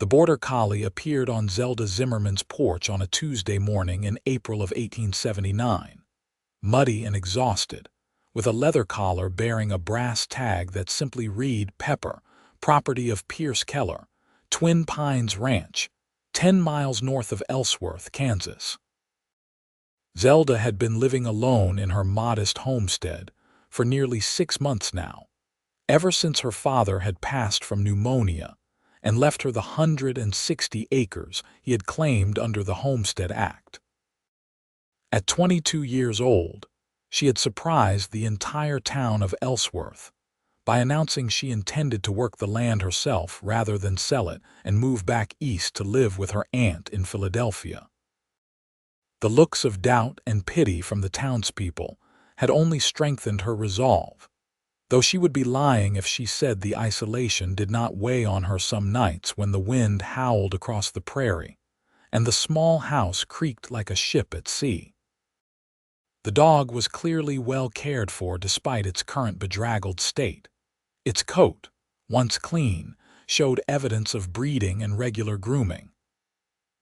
The border collie appeared on Zelda Zimmerman's porch on a Tuesday morning in April of 1879, muddy and exhausted, with a leather collar bearing a brass tag that simply read Pepper, property of Pierce Keller, Twin Pines Ranch, 10 miles north of Ellsworth, Kansas. Zelda had been living alone in her modest homestead for nearly 6 months now, ever since her father had passed from pneumonia and left her the 160 acres he had claimed under the Homestead Act. At 22 years old, she had surprised the entire town of Ellsworth by announcing she intended to work the land herself rather than sell it and move back east to live with her aunt in Philadelphia. The looks of doubt and pity from the townspeople had only strengthened her resolve, though she would be lying if she said the isolation did not weigh on her some nights when the wind howled across the prairie and the small house creaked like a ship at sea. The dog was clearly well cared for despite its current bedraggled state. Its coat, once clean, showed evidence of breeding and regular grooming.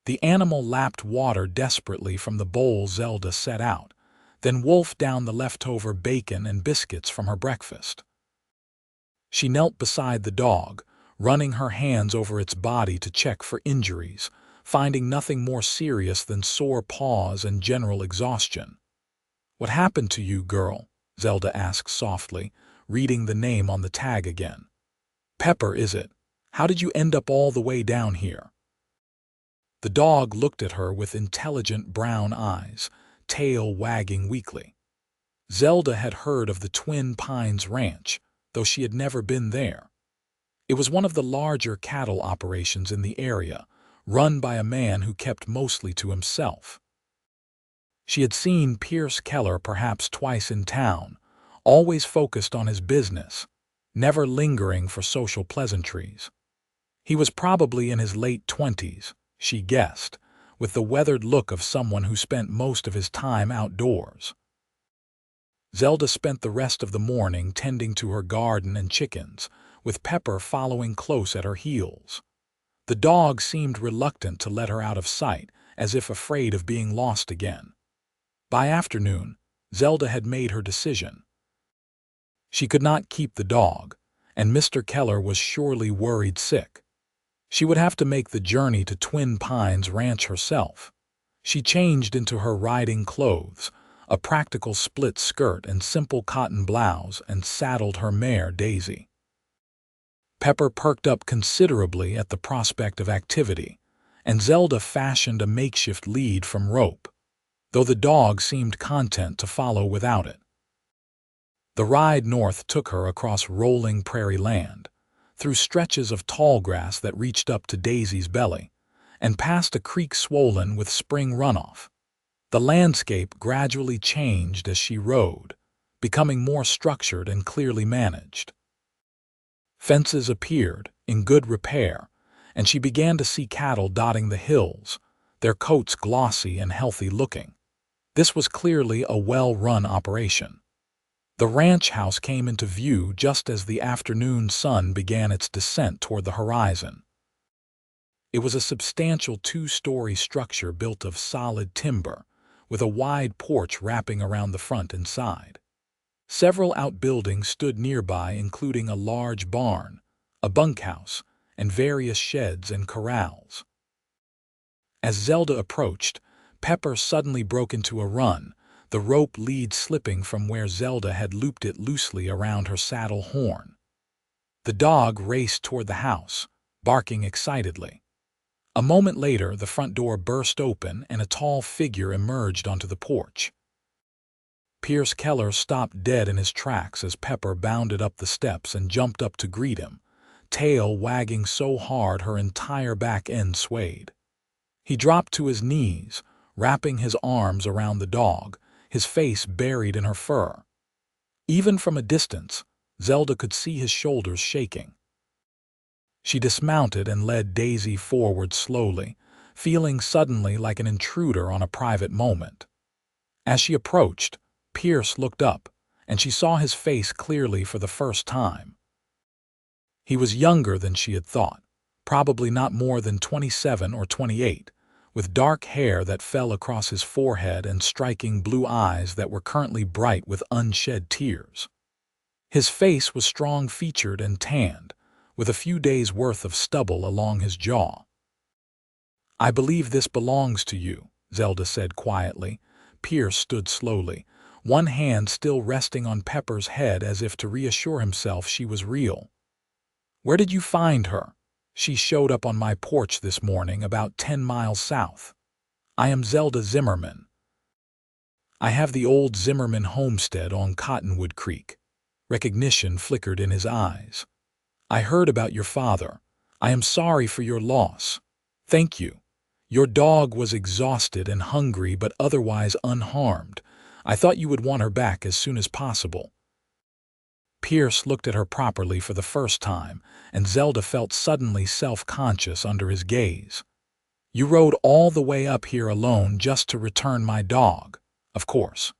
The animal lapped water desperately from the bowl Zelda set out, then wolfed down the leftover bacon and biscuits from her breakfast. She knelt beside the dog, running her hands over its body to check for injuries, finding nothing more serious than sore paws and general exhaustion. "What happened to you, girl?" Zelda asked softly, reading the name on the tag again. "Pepper, is it? How did you end up all the way down here?" The dog looked at her with intelligent brown eyes, tail wagging weakly. Zelda had heard of the Twin Pines Ranch, though she had never been there. It was one of the larger cattle operations in the area, run by a man who kept mostly to himself. She had seen Pierce Keller perhaps twice in town, always focused on his business, never lingering for social pleasantries. He was probably in his late 20s, she guessed, with the weathered look of someone who spent most of his time outdoors. Zelda spent the rest of the morning tending to her garden and chickens, with Pepper following close at her heels. The dog seemed reluctant to let her out of sight, as if afraid of being lost again. By afternoon, Zelda had made her decision. She could not keep the dog, and Mr. Keller was surely worried sick. She would have to make the journey to Twin Pines Ranch herself. She changed into her riding clothes, a practical split skirt and simple cotton blouse, and saddled her mare, Daisy. Pepper perked up considerably at the prospect of activity, and Zelda fashioned a makeshift lead from rope, though the dog seemed content to follow without it. The ride north took her across rolling prairie land, through stretches of tall grass that reached up to Daisy's belly, and past a creek swollen with spring runoff. The landscape gradually changed as she rode, becoming more structured and clearly managed. Fences appeared, in good repair, and she began to see cattle dotting the hills, their coats glossy and healthy-looking. This was clearly a well-run operation. The ranch house came into view just as the afternoon sun began its descent toward the horizon. It was a substantial 2-story structure built of solid timber, with a wide porch wrapping around the front and side. Several outbuildings stood nearby, including a large barn, a bunkhouse, and various sheds and corrals. As Zelda approached, Pepper suddenly broke into a run, the rope lead slipping from where Zelda had looped it loosely around her saddle horn. The dog raced toward the house, barking excitedly. A moment later, the front door burst open and a tall figure emerged onto the porch. Pierce Keller stopped dead in his tracks as Pepper bounded up the steps and jumped up to greet him, tail wagging so hard her entire back end swayed. He dropped to his knees, wrapping his arms around the dog, his face buried in her fur. Even from a distance, Zelda could see his shoulders shaking. She dismounted and led Daisy forward slowly, feeling suddenly like an intruder on a private moment. As she approached, Pierce looked up, and she saw his face clearly for the first time. He was younger than she had thought, probably not more than 27 or 28, with dark hair that fell across his forehead and striking blue eyes that were currently bright with unshed tears. His face was strong-featured and tanned, with a few days' worth of stubble along his jaw. "I believe this belongs to you," Zelda said quietly. Pierce stood slowly, one hand still resting on Pepper's head as if to reassure himself she was real. "Where did you find her?" "She showed up on my porch this morning about 10 miles south. I am Zelda Zimmerman. I have the old Zimmerman homestead on Cottonwood Creek." Recognition flickered in his eyes. "I heard about your father. I am sorry for your loss." "Thank you. Your dog was exhausted and hungry but otherwise unharmed. I thought you would want her back as soon as possible." Pierce looked at her properly for the first time, and Zelda felt suddenly self-conscious under his gaze. "You rode all the way up here alone just to return my dog, of course.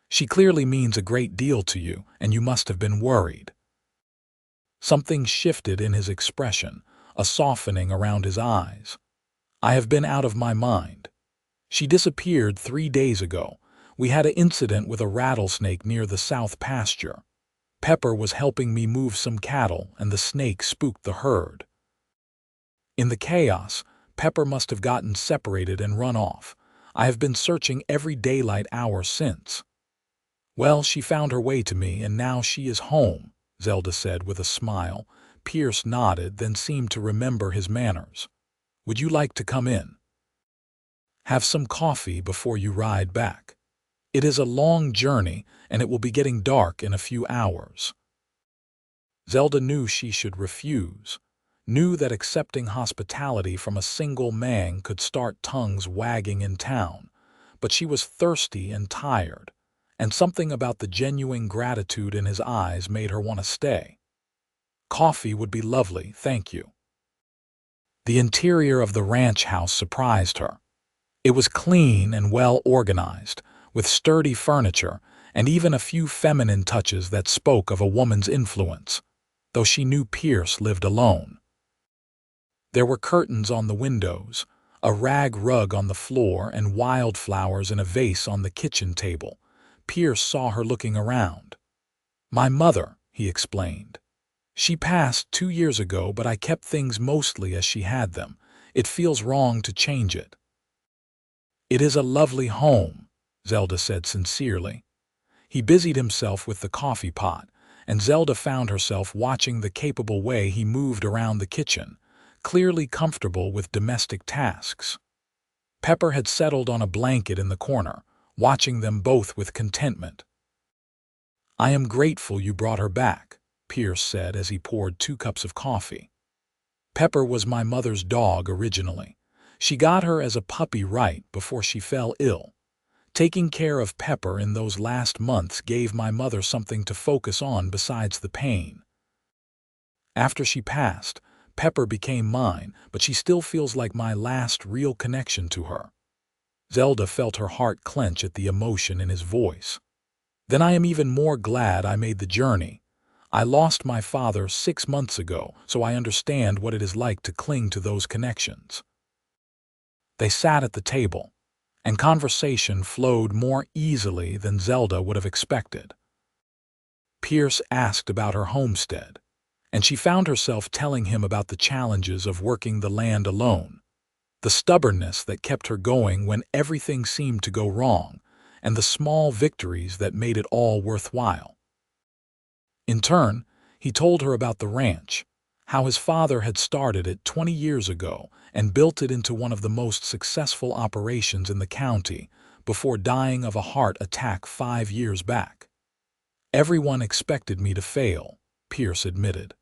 She clearly means a great deal to you, and you must have been worried." Something shifted in his expression, a softening around his eyes. "I have been out of my mind. She disappeared 3 days ago. We had an incident with a rattlesnake near the south pasture. Pepper was helping me move some cattle, and the snake spooked the herd. In the chaos, Pepper must have gotten separated and run off. I have been searching every daylight hour since. Well, she found her way to me, and now she is home," Zelda said with a smile. Pierce nodded, then seemed to remember his manners. "Would you like to come in? Have some coffee before you ride back. It is a long journey, and it will be getting dark in a few hours." Zelda knew she should refuse, knew that accepting hospitality from a single man could start tongues wagging in town, but she was thirsty and tired, and something about the genuine gratitude in his eyes made her want to stay. "Coffee would be lovely, thank you." The interior of the ranch house surprised her. It was clean and well organized, with sturdy furniture and even a few feminine touches that spoke of a woman's influence, though she knew Pierce lived alone. There were curtains on the windows, a rag rug on the floor, and wildflowers in a vase on the kitchen table. Pierce saw her looking around. "My mother," he explained. "She passed 2 years ago, but I kept things mostly as she had them. It feels wrong to change it." "It is a lovely home," Zelda said sincerely. He busied himself with the coffee pot, and Zelda found herself watching the capable way he moved around the kitchen, clearly comfortable with domestic tasks. Pepper had settled on a blanket in the corner, watching them both with contentment. "I am grateful you brought her back," Pierce said as he poured 2 cups of coffee. "Pepper was my mother's dog originally. She got her as a puppy right before she fell ill. Taking care of Pepper in those last months gave my mother something to focus on besides the pain. After she passed, Pepper became mine, but she still feels like my last real connection to her." Zelda felt her heart clench at the emotion in his voice. "Then I am even more glad I made the journey. I lost my father 6 months ago, so I understand what it is like to cling to those connections." They sat at the table, and conversation flowed more easily than Zelda would have expected. Pierce asked about her homestead, and she found herself telling him about the challenges of working the land alone, the stubbornness that kept her going when everything seemed to go wrong, and the small victories that made it all worthwhile. In turn, he told her about the ranch, how his father had started it 20 years ago and built it into one of the most successful operations in the county before dying of a heart attack 5 years back. "Everyone expected me to fail," Pierce admitted.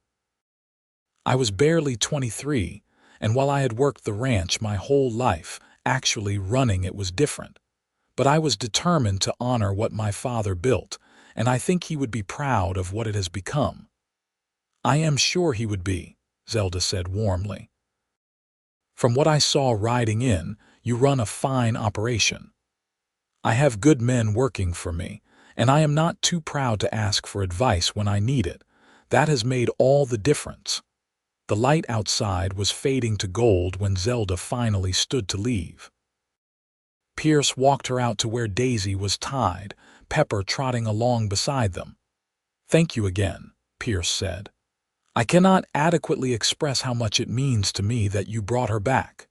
"I was barely 23, and while I had worked the ranch my whole life, actually running it was different. But I was determined to honor what my father built, and I think he would be proud of what it has become." "I am sure he would be," Zelda said warmly. "From what I saw riding in, you run a fine operation. I have good men working for me, and I am not too proud to ask for advice when I need it. That has made all the difference." The light outside was fading to gold when Zelda finally stood to leave. Pierce walked her out to where Daisy was tied, Pepper trotting along beside them. "Thank you again," Pierce said. "I cannot adequately express how much it means to me that you brought her back."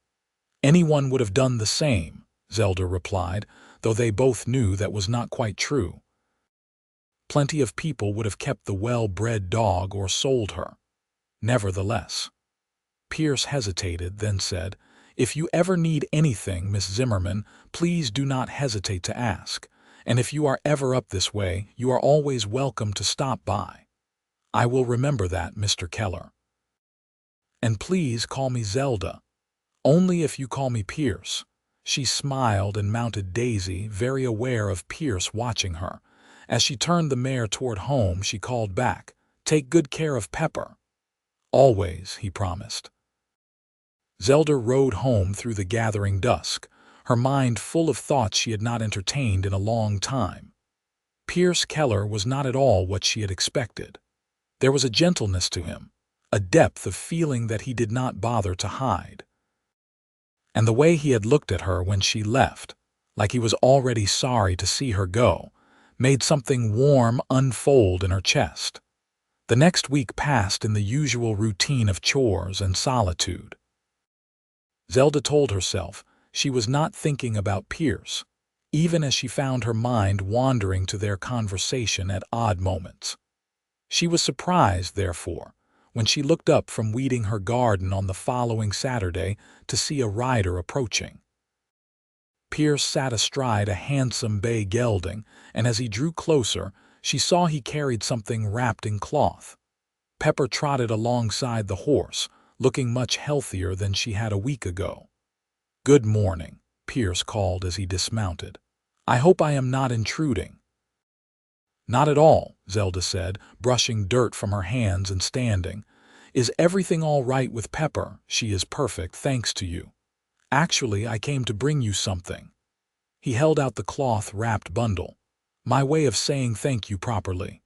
"Anyone would have done the same," Zelda replied, though they both knew that was not quite true. Plenty of people would have kept the well-bred dog or sold her. Nevertheless, Pierce hesitated, then said, "If you ever need anything, Miss Zimmerman, please do not hesitate to ask, and if you are ever up this way, you are always welcome to stop by." "I will remember that, Mr. Keller." "And please call me Zelda." "Only if you call me Pierce." She smiled and mounted Daisy, very aware of Pierce watching her. As she turned the mare toward home, she called back, "Take good care of Pepper." "Always," he promised. Zelda rode home through the gathering dusk, her mind full of thoughts she had not entertained in a long time. Pierce Keller was not at all what she had expected. There was a gentleness to him, a depth of feeling that he did not bother to hide. And the way he had looked at her when she left, like he was already sorry to see her go, made something warm unfold in her chest. The next week passed in the usual routine of chores and solitude. Zelda told herself she was not thinking about Pierce, even as she found her mind wandering to their conversation at odd moments. She was surprised, therefore, when she looked up from weeding her garden on the following Saturday to see a rider approaching. Pierce sat astride a handsome bay gelding, and as he drew closer, she saw he carried something wrapped in cloth. Pepper trotted alongside the horse, looking much healthier than she had a week ago. "Good morning," Pierce called as he dismounted. "I hope I am not intruding." "Not at all," Zelda said, brushing dirt from her hands and standing. "Is everything all right with Pepper?" "She is perfect, thanks to you. Actually, I came to bring you something." He held out the cloth-wrapped bundle. "My way of saying thank you properly."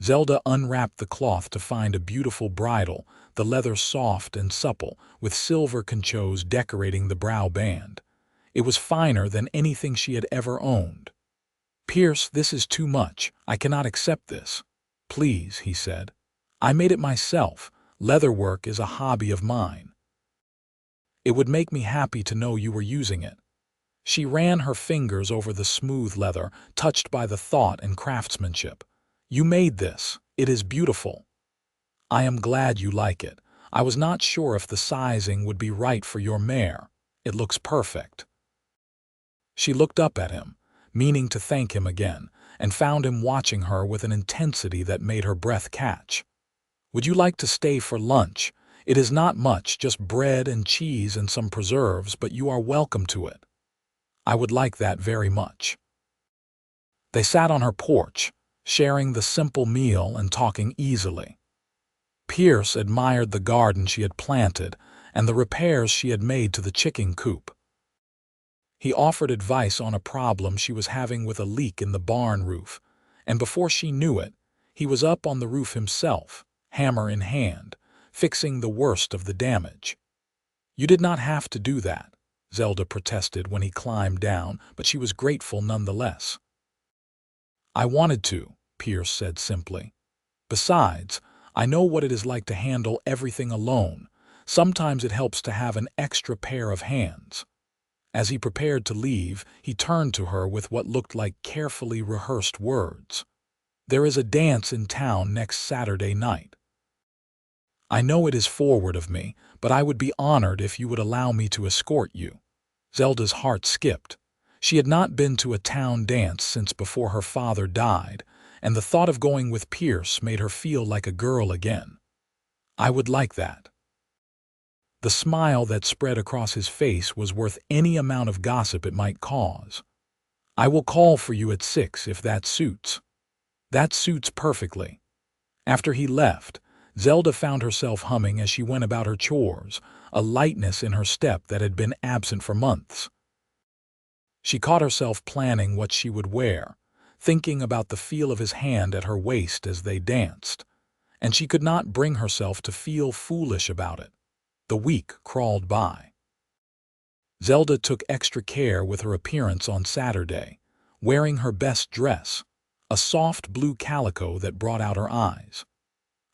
Zelda unwrapped the cloth to find a beautiful bridle, the leather soft and supple, with silver conchos decorating the brow band. It was finer than anything she had ever owned. "Pierce, this is too much. I cannot accept this." "Please," he said. "I made it myself. Leatherwork is a hobby of mine. It would make me happy to know you were using it." She ran her fingers over the smooth leather, touched by the thought and craftsmanship. "You made this. It is beautiful." "I am glad you like it. I was not sure if the sizing would be right for your mare. It looks perfect." She looked up at him, meaning to thank him again, and found him watching her with an intensity that made her breath catch. "Would you like to stay for lunch? It is not much, just bread and cheese and some preserves, but you are welcome to it." "I would like that very much." They sat on her porch, sharing the simple meal and talking easily. Pierce admired the garden she had planted and the repairs she had made to the chicken coop. He offered advice on a problem she was having with a leak in the barn roof, and before she knew it, he was up on the roof himself, hammer in hand, fixing the worst of the damage. "You did not have to do that," Zelda protested when he climbed down, but she was grateful nonetheless. "I wanted to," Pierce said simply. "Besides, I know what it is like to handle everything alone. Sometimes it helps to have an extra pair of hands." As he prepared to leave, he turned to her with what looked like carefully rehearsed words. "There is a dance in town next Saturday night. I know it is forward of me, but I would be honored if you would allow me to escort you." Zelda's heart skipped. She had not been to a town dance since before her father died, and the thought of going with Pierce made her feel like a girl again. "I would like that." The smile that spread across his face was worth any amount of gossip it might cause. "I will call for you at 6 if that suits." "That suits perfectly." After he left, Zelda found herself humming as she went about her chores, a lightness in her step that had been absent for months. She caught herself planning what she would wear, thinking about the feel of his hand at her waist as they danced. and she could not bring herself to feel foolish about it. The week crawled by. Zelda took extra care with her appearance on Saturday, wearing her best dress, a soft blue calico that brought out her eyes.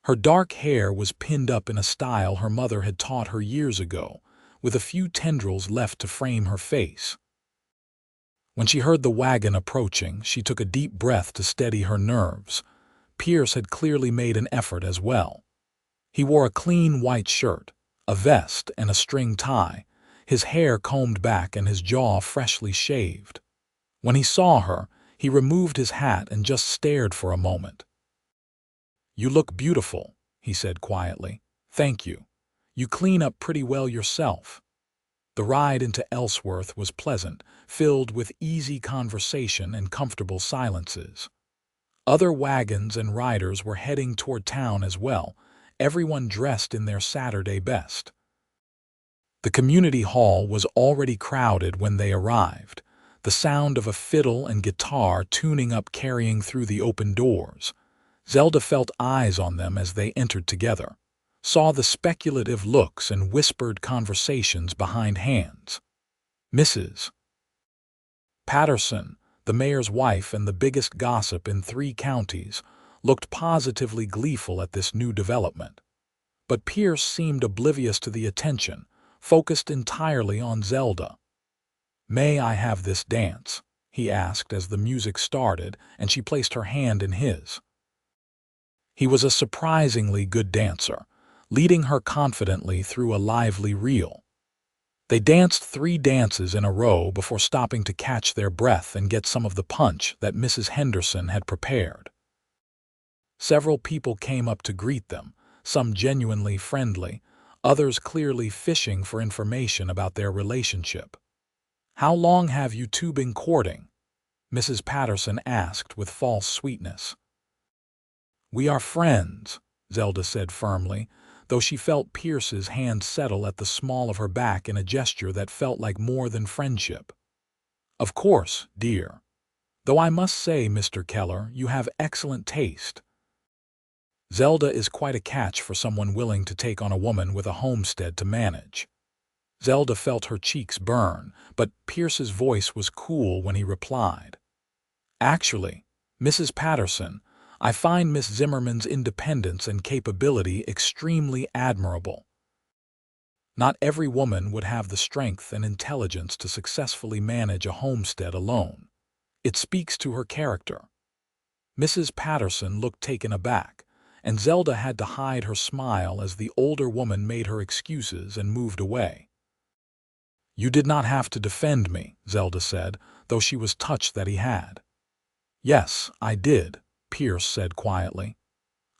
Her dark hair was pinned up in a style her mother had taught her years ago, with a few tendrils left to frame her face. When she heard the wagon approaching, she took a deep breath to steady her nerves. Pierce had clearly made an effort as well. He wore a clean white shirt, a vest, and a string tie, his hair combed back and his jaw freshly shaved. When he saw her, he removed his hat and just stared for a moment. "You look beautiful," he said quietly. "Thank you. You clean up pretty well yourself." The ride into Ellsworth was pleasant, filled with easy conversation and comfortable silences. Other wagons and riders were heading toward town as well, everyone dressed in their Saturday best. The community hall was already crowded when they arrived, the sound of a fiddle and guitar tuning up carrying through the open doors. Zelda felt eyes on them as they entered together, saw the speculative looks and whispered conversations behind hands. Mrs. Patterson, the mayor's wife and the biggest gossip in 3 counties, looked positively gleeful at this new development. But Pierce seemed oblivious to the attention, focused entirely on Zelda. "May I have this dance?" he asked as the music started and she placed her hand in his. He was a surprisingly good dancer, leading her confidently through a lively reel. They danced 3 dances in a row before stopping to catch their breath and get some of the punch that Mrs. Henderson had prepared. Several people came up to greet them, some genuinely friendly, others clearly fishing for information about their relationship. "How long have you 2 been courting?" Mrs. Patterson asked with false sweetness. "We are friends," Zelda said firmly, though she felt Pierce's hand settle at the small of her back in a gesture that felt like more than friendship. "Of course, dear. Though I must say, Mr. Keller, you have excellent taste." Zelda is quite a catch for someone willing to take on a woman with a homestead to manage. Zelda felt her cheeks burn, but Pierce's voice was cool when he replied. "Actually, Mrs. Patterson, I find Miss Zimmerman's independence and capability extremely admirable. Not every woman would have the strength and intelligence to successfully manage a homestead alone. It speaks to her character." Mrs. Patterson looked taken aback, and Zelda had to hide her smile as the older woman made her excuses and moved away. "You did not have to defend me," Zelda said, though she was touched that he had. "Yes, I did," Pierce said quietly.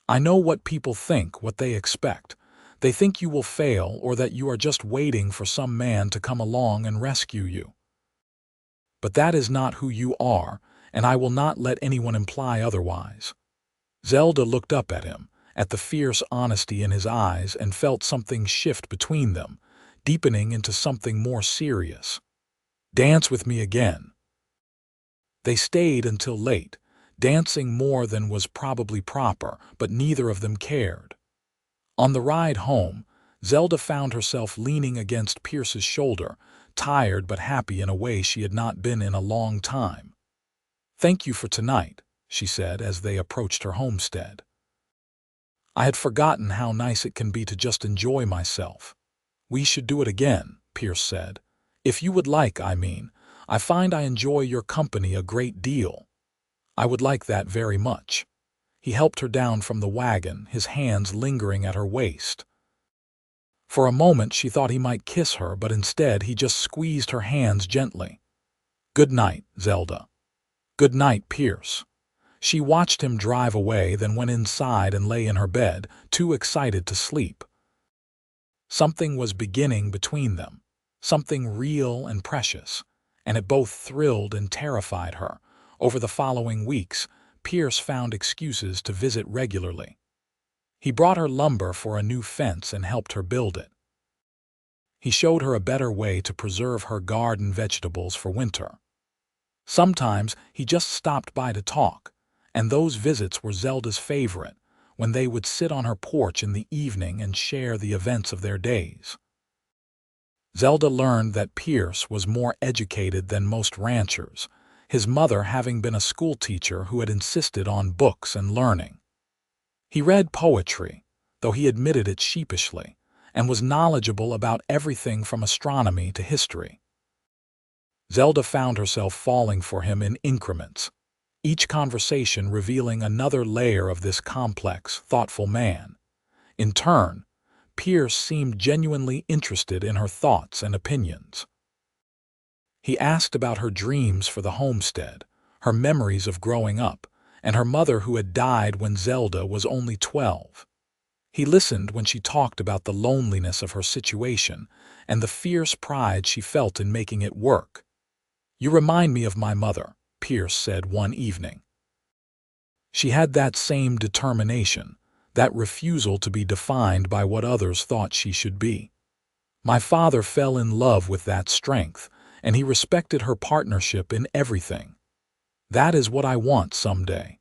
"I know what people think, what they expect. They think you will fail or that you are just waiting for some man to come along and rescue you. But that is not who you are, and I will not let anyone imply otherwise." Zelda looked up at him, at the fierce honesty in his eyes, and felt something shift between them, deepening into something more serious. "Dance with me again." They stayed until late, dancing more than was probably proper, but neither of them cared. On the ride home, Zelda found herself leaning against Pierce's shoulder, tired but happy in a way she had not been in a long time. "Thank you for tonight," she said as they approached her homestead. "I had forgotten how nice it can be to just enjoy myself." "We should do it again," Pierce said. "If you would like, I mean. I find I enjoy your company a great deal." "I would like that very much." He helped her down from the wagon, his hands lingering at her waist. For a moment she thought he might kiss her, but instead he just squeezed her hands gently. "Good night, Zelda." "Good night, Pierce." She watched him drive away, then went inside and lay in her bed, too excited to sleep. Something was beginning between them, something real and precious, and it both thrilled and terrified her. Over the following weeks, Pierce found excuses to visit regularly. He brought her lumber for a new fence and helped her build it. He showed her a better way to preserve her garden vegetables for winter. Sometimes he just stopped by to talk, and those visits were Zelda's favorite, when they would sit on her porch in the evening and share the events of their days. Zelda learned that Pierce was more educated than most ranchers, his mother having been a schoolteacher who had insisted on books and learning. He read poetry, though he admitted it sheepishly, and was knowledgeable about everything from astronomy to history. Zelda found herself falling for him in increments, each conversation revealing another layer of this complex, thoughtful man. In turn, Pierce seemed genuinely interested in her thoughts and opinions. He asked about her dreams for the homestead, her memories of growing up, and her mother who had died when Zelda was only 12. He listened when she talked about the loneliness of her situation and the fierce pride she felt in making it work. "You remind me of my mother," Pierce said one evening. She had that same determination, that refusal to be defined by what others thought she should be. My father fell in love with that strength, and he respected her partnership in everything. That is what I want someday.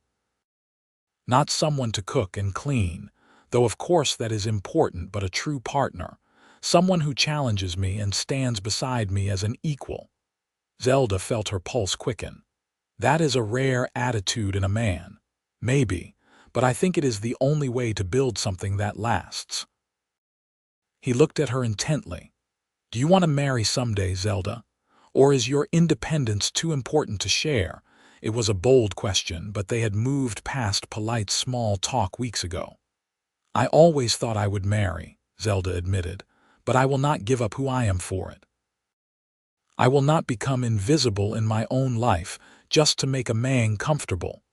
Not someone to cook and clean, though of course that is important, but a true partner, someone who challenges me and stands beside me as an equal. Zelda felt her pulse quicken. That is a rare attitude in a man. Maybe, but I think it is the only way to build something that lasts. He looked at her intently. "Do you want to marry someday, Zelda? Or is your independence too important to share?" It was a bold question, but they had moved past polite small talk weeks ago. "I always thought I would marry," Zelda admitted, "but I will not give up who I am for it. I will not become invisible in my own life just to make a man comfortable."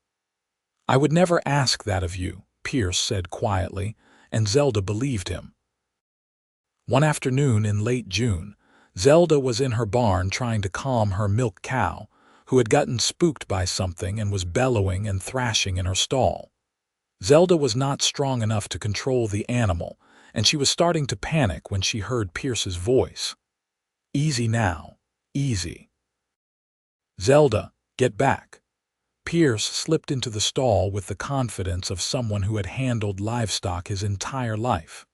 "I would never ask that of you," Pierce said quietly, and Zelda believed him. One afternoon in late June, Zelda was in her barn trying to calm her milk cow, who had gotten spooked by something and was bellowing and thrashing in her stall. Zelda was not strong enough to control the animal, and she was starting to panic when she heard Pierce's voice. "Easy now, easy. Zelda, get back." Pierce slipped into the stall with the confidence of someone who had handled livestock his entire life.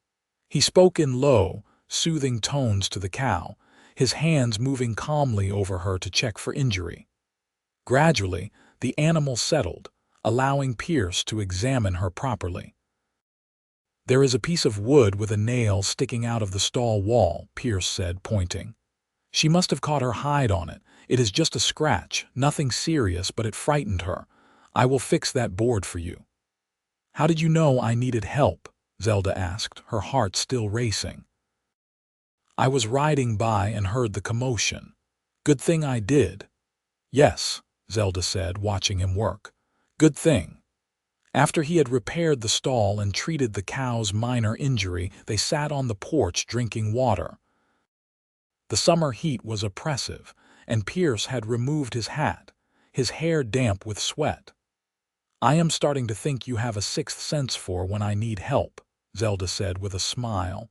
He spoke in low, soothing tones to the cow, his hands moving calmly over her to check for injury. Gradually, the animal settled, allowing Pierce to examine her properly. "There is a piece of wood with a nail sticking out of the stall wall," Pierce said, pointing. "She must have caught her hide on it. It is just a scratch, nothing serious, but it frightened her. I will fix that board for you." "How did you know I needed help?" Zelda asked, her heart still racing. "I was riding by and heard the commotion. Good thing I did." "Yes," Zelda said, watching him work. "Good thing." After he had repaired the stall and treated the cow's minor injury, they sat on the porch drinking water. The summer heat was oppressive, and Pierce had removed his hat, his hair damp with sweat. "I am starting to think you have a sixth sense for when I need help," Zelda said with a smile.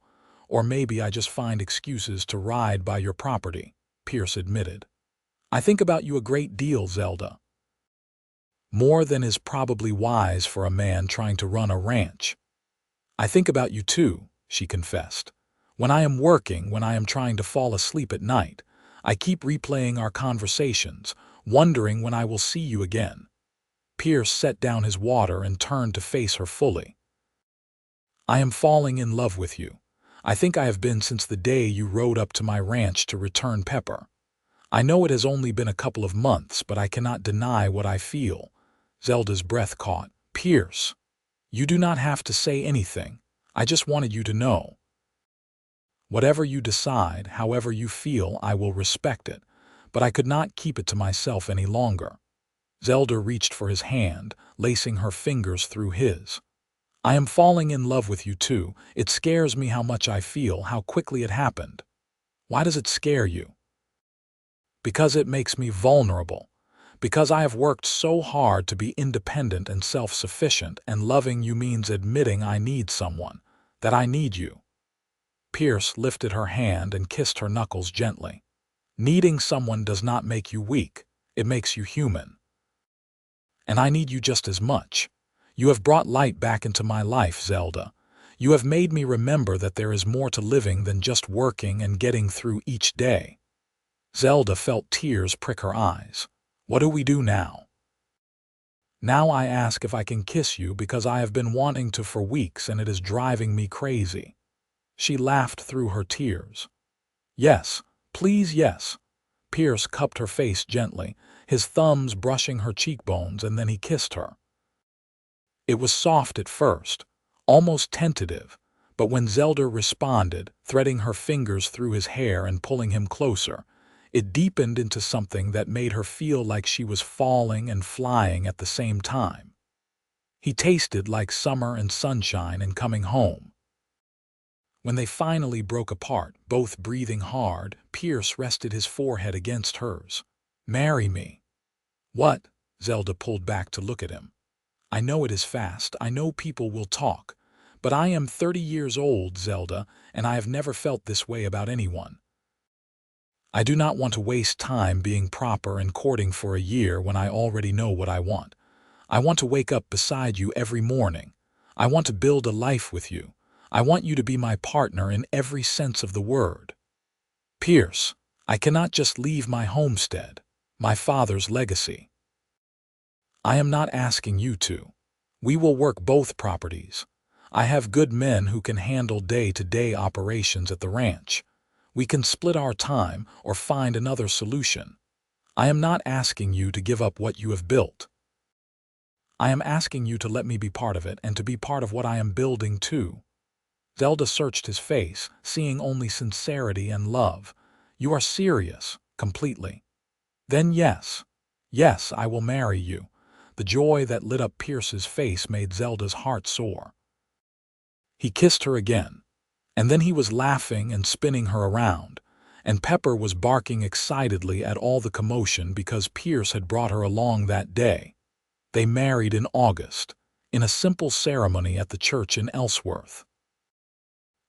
"Or maybe I just find excuses to ride by your property," Pierce admitted. "I think about you a great deal, Zelda. More than is probably wise for a man trying to run a ranch." "I think about you too," she confessed. "When I am working, when I am trying to fall asleep at night, I keep replaying our conversations, wondering when I will see you again." Pierce set down his water and turned to face her fully. "I am falling in love with you. I think I have been since the day you rode up to my ranch to return Pepper. I know it has only been a couple of months, but I cannot deny what I feel." Zelda's breath caught. "Pierce, you do not have to say anything. I just wanted you to know. Whatever you decide, however you feel, I will respect it, but I could not keep it to myself any longer." Zelda reached for his hand, lacing her fingers through his. "I am falling in love with you too. It scares me how much I feel, how quickly it happened." "Why does it scare you?" "Because it makes me vulnerable. Because I have worked so hard to be independent and self-sufficient, and loving you means admitting I need someone, that I need you." Pierce lifted her hand and kissed her knuckles gently. "Needing someone does not make you weak. It makes you human. And I need you just as much. You have brought light back into my life, Zelda. You have made me remember that there is more to living than just working and getting through each day." Zelda felt tears prick her eyes. "What do we do now?" "Now I ask if I can kiss you because I have been wanting to for weeks and it is driving me crazy." She laughed through her tears. "Yes, please, yes." Pierce cupped her face gently, his thumbs brushing her cheekbones, and then he kissed her. It was soft at first, almost tentative, but when Zelda responded, threading her fingers through his hair and pulling him closer, it deepened into something that made her feel like she was falling and flying at the same time. He tasted like summer and sunshine and coming home. When they finally broke apart, both breathing hard, Pierce rested his forehead against hers. "Marry me." "What?" Zelda pulled back to look at him. "I know it is fast, I know people will talk, but I am 30 years old, Zelda, and I have never felt this way about anyone. I do not want to waste time being proper and courting for a year when I already know what I want. I want to wake up beside you every morning. I want to build a life with you. I want you to be my partner in every sense of the word. Pierce, I cannot just leave my homestead, my father's legacy. I am not asking you to. We will work both properties. I have good men who can handle day-to-day operations at the ranch. We can split our time or find another solution. I am not asking you to give up what you have built. I am asking you to let me be part of it and to be part of what I am building too." Zelda searched his face, seeing only sincerity and love. "You are serious, completely." "Then yes. Yes, I will marry you." The joy that lit up Pierce's face made Zelda's heart soar. He kissed her again, and then he was laughing and spinning her around, and Pepper was barking excitedly at all the commotion because Pierce had brought her along that day. They married in August, in a simple ceremony at the church in Ellsworth.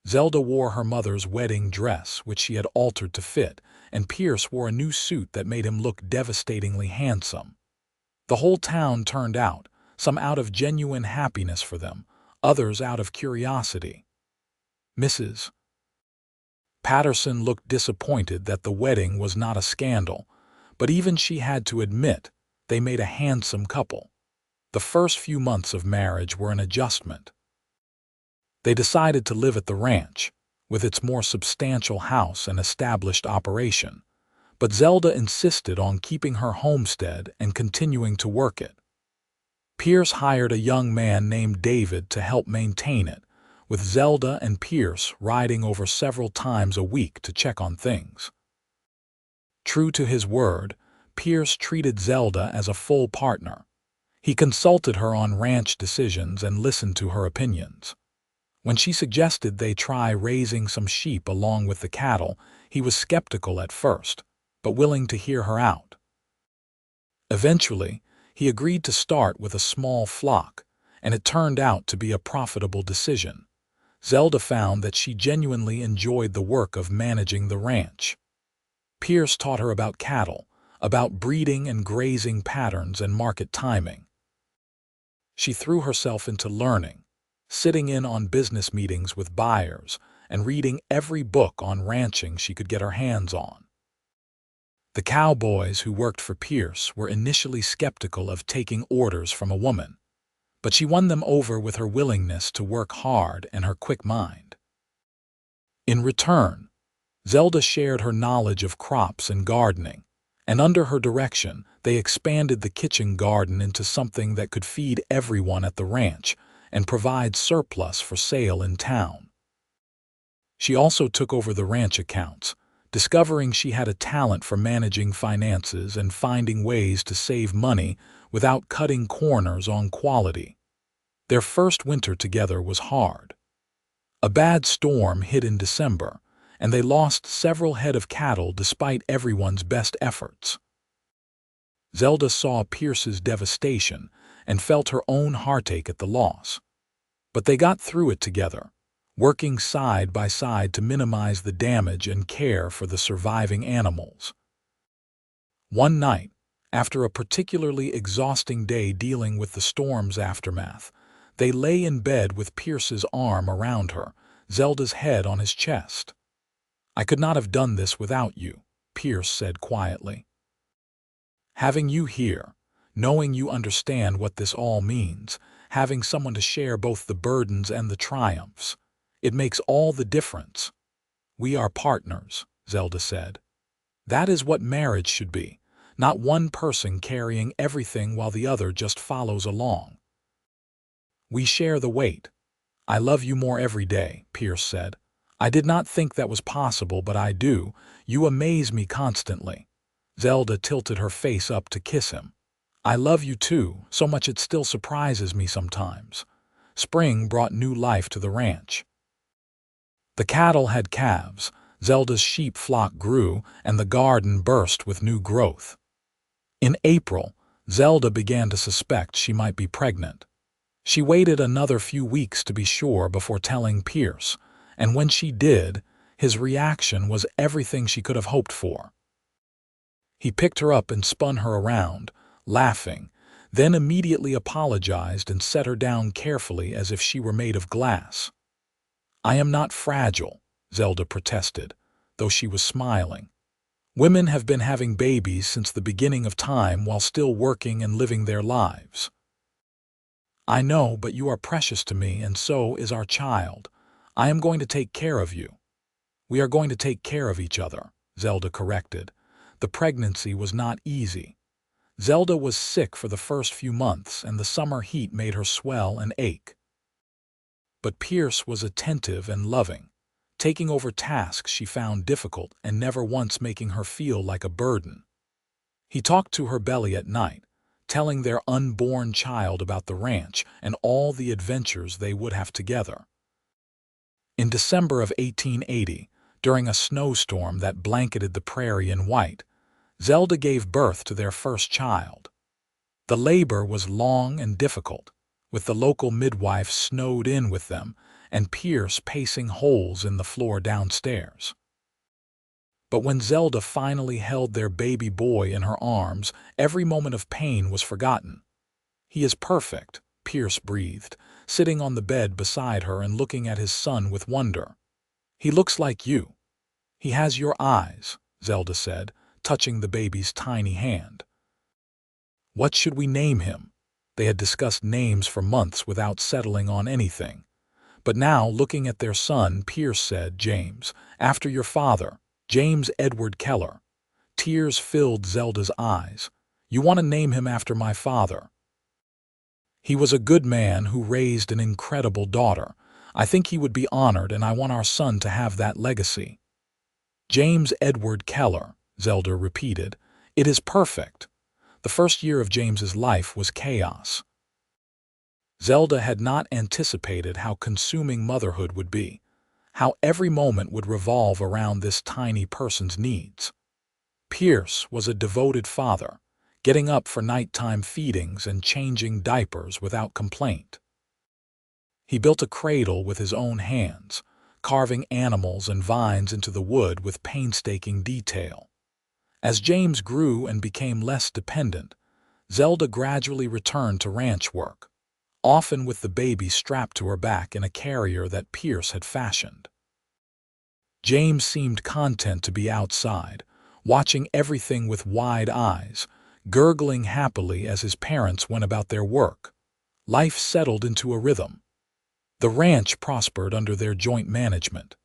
Zelda wore her mother's wedding dress, which she had altered to fit, and Pierce wore a new suit that made him look devastatingly handsome. The whole town turned out, some out of genuine happiness for them, others out of curiosity. Mrs. Patterson looked disappointed that the wedding was not a scandal, but even she had to admit they made a handsome couple. The first few months of marriage were an adjustment. They decided to live at the ranch, with its more substantial house and established operation, but Zelda insisted on keeping her homestead and continuing to work it. Pierce hired a young man named David to help maintain it, with Zelda and Pierce riding over several times a week to check on things. True to his word, Pierce treated Zelda as a full partner. He consulted her on ranch decisions and listened to her opinions. When she suggested they try raising some sheep along with the cattle, he was skeptical at first, but willing to hear her out. Eventually, he agreed to start with a small flock, and it turned out to be a profitable decision. Zelda found that she genuinely enjoyed the work of managing the ranch. Pierce taught her about cattle, about breeding and grazing patterns and market timing. She threw herself into learning, sitting in on business meetings with buyers and reading every book on ranching she could get her hands on. The cowboys who worked for Pierce were initially skeptical of taking orders from a woman, but she won them over with her willingness to work hard and her quick mind. In return, Zelda shared her knowledge of crops and gardening, and under her direction, they expanded the kitchen garden into something that could feed everyone at the ranch and provide surplus for sale in town. She also took over the ranch accounts, discovering she had a talent for managing finances and finding ways to save money without cutting corners on quality. Their first winter together was hard. A bad storm hit in December, and they lost several head of cattle despite everyone's best efforts. Zelda saw Pierce's devastation and felt her own heartache at the loss. But they got through it together, working side by side to minimize the damage and care for the surviving animals. One night, After a particularly exhausting day dealing with the storm's aftermath, they lay in bed with Pierce's arm around her, Zelda's head on his chest. "I could not have done this without you," Pierce said quietly. "Having you here, knowing you understand what this all means, having someone to share both the burdens and the triumphs, it makes all the difference." "We are partners," Zelda said. "That is what marriage should be, not one person carrying everything while the other just follows along. We share the weight." "I love you more every day," Pierce said. "I did not think that was possible, but I do. You amaze me constantly." Zelda tilted her face up to kiss him. "I love you too, so much it still surprises me sometimes." Spring brought new life to the ranch. The cattle had calves, Zelda's sheep flock grew, and the garden burst with new growth. In April, Zelda began to suspect she might be pregnant. She waited another few weeks to be sure before telling Pierce, and when she did, his reaction was everything she could have hoped for. He picked her up and spun her around, laughing, then immediately apologized and set her down carefully as if she were made of glass. "I am not fragile," Zelda protested, though she was smiling. "Women have been having babies since the beginning of time while still working and living their lives." "I know, but you are precious to me, and so is our child. I am going to take care of you." "We are going to take care of each other," Zelda corrected. The pregnancy was not easy. Zelda was sick for the first few months, and the summer heat made her swell and ache. But Pierce was attentive and loving, taking over tasks she found difficult and never once making her feel like a burden. He talked to her belly at night, telling their unborn child about the ranch and all the adventures they would have together. In December of 1880, during a snowstorm that blanketed the prairie in white, Zelda gave birth to their first child. The labor was long and difficult, with the local midwife snowed in with them and Pierce pacing holes in the floor downstairs. But when Zelda finally held their baby boy in her arms, every moment of pain was forgotten. "He is perfect," Pierce breathed, sitting on the bed beside her and looking at his son with wonder. "He looks like you. He has your eyes," Zelda said, touching the baby's tiny hand. "What should we name him?" They had discussed names for months without settling on anything. But now, looking at their son, Pierce said, "James, after your father, James Edward Keller." Tears filled Zelda's eyes. "You want to name him after my father?" "He was a good man who raised an incredible daughter. I think he would be honored, and I want our son to have that legacy." "James Edward Keller," Zelda repeated. "It is perfect." The first year of James's life was chaos. Zelda had not anticipated how consuming motherhood would be, how every moment would revolve around this tiny person's needs. Pierce was a devoted father, getting up for nighttime feedings and changing diapers without complaint. He built a cradle with his own hands, carving animals and vines into the wood with painstaking detail. As James grew and became less dependent, Zelda gradually returned to ranch work, often with the baby strapped to her back in a carrier that Pierce had fashioned. James seemed content to be outside, watching everything with wide eyes, gurgling happily as his parents went about their work. Life settled into a rhythm. The ranch prospered under their joint management.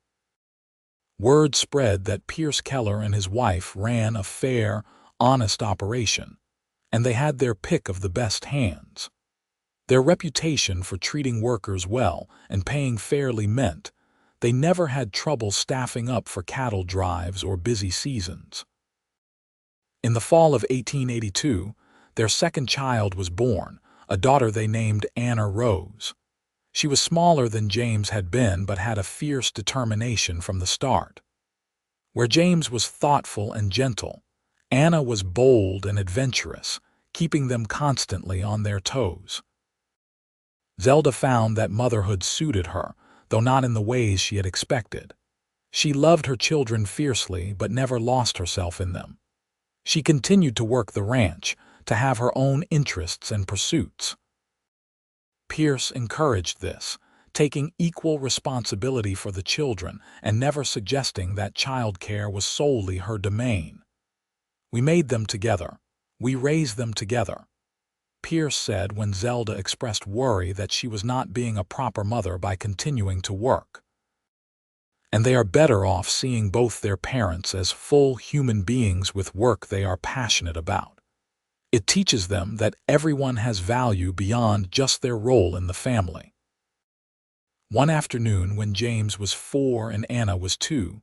Word spread that Pierce Keller and his wife ran a fair, honest operation, and they had their pick of the best hands. Their reputation for treating workers well and paying fairly meant they never had trouble staffing up for cattle drives or busy seasons. In the fall of 1882, their second child was born, a daughter they named Anna Rose. She was smaller than James had been but had a fierce determination from the start. Where James was thoughtful and gentle, Anna was bold and adventurous, keeping them constantly on their toes. Zelda found that motherhood suited her, though not in the ways she had expected. She loved her children fiercely but never lost herself in them. She continued to work the ranch, to have her own interests and pursuits. Pierce encouraged this, taking equal responsibility for the children and never suggesting that childcare was solely her domain. "We made them together. We raised them together," Pierce said when Zelda expressed worry that she was not being a proper mother by continuing to work. "And they are better off seeing both their parents as full human beings with work they are passionate about. It teaches them that everyone has value beyond just their role in the family." One afternoon when James was 4 and Anna was 2,